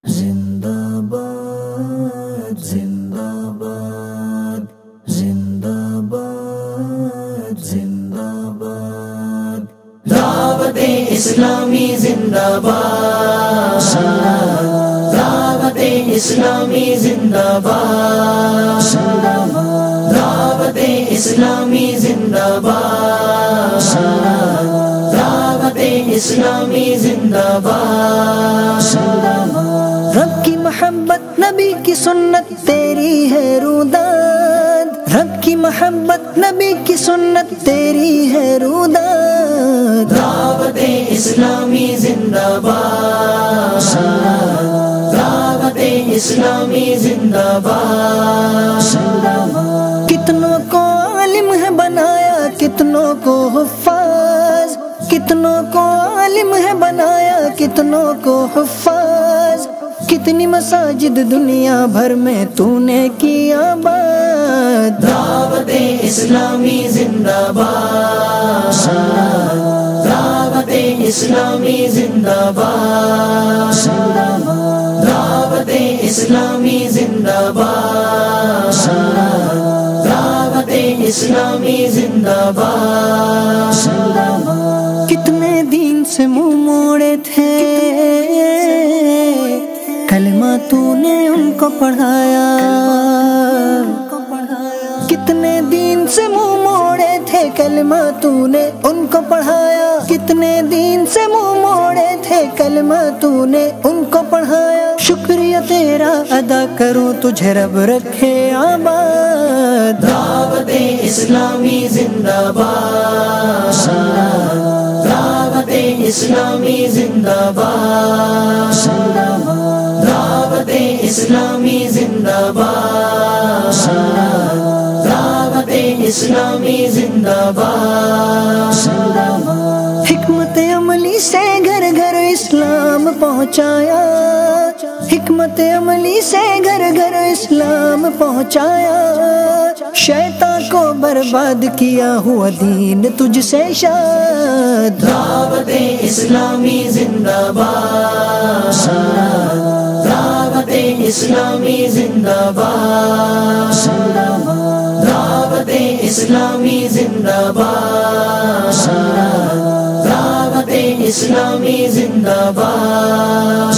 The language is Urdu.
زندہ باد زندہ باد زندہ باد زندہ باد دعوت اسلامی زندہ باد دعوت اسلامی زندہ باد دعوت اسلامی زندہ باد دعوت اسلامی زندہ باد رب کی محبت نبی کی سنت تیری ہے روداد رب کی محبت نبی کی سنت تیری ہے روداد دعوت اسلامی زندہ باد دعوت اسلامی زندہ باد کتنوں کو عالم ہے بنایا کتنوں کو حفاظ کتنوں کو عالم ہے بنایا کتنوں کو حفاظ کتنی مساجد دنیا بھر میں تو نے کی آباد دعوت اسلامی زندہ باد دعوت اسلامی زندہ باد دعوت اسلامی زندہ باد دعوت اسلامی زندہ باد کتنے دین سے منہ موڑے تھے کلمہ تو نے ان کو پڑھایا کتنے دین سے منہ موڑے تھے کلمہ تو نے ان کو پڑھایا کتنے دین سے منہ موڑے تھے کلمہ تو نے ان کو پڑھایا شکریہ تیرا ادا کروں تجھے رب رکھے آباد دعوت اسلامی زندہ باد دعوت اسلامی زندہ باد دعوت اسلامی زندہ باد دعوت اسلامی زندہ باد حکمت عملی سے گھر گھر اسلام پہنچایا حکمت عملی سے گھر گھر اسلام پہنچایا شیطان کو برباد کیا ہوا دین تجھ سے شاد دعوت اسلامی زندہ باد دعوت اسلامی زندہ باد دعوت اسلامی زندہ باد دعوت اسلامی زندہ باد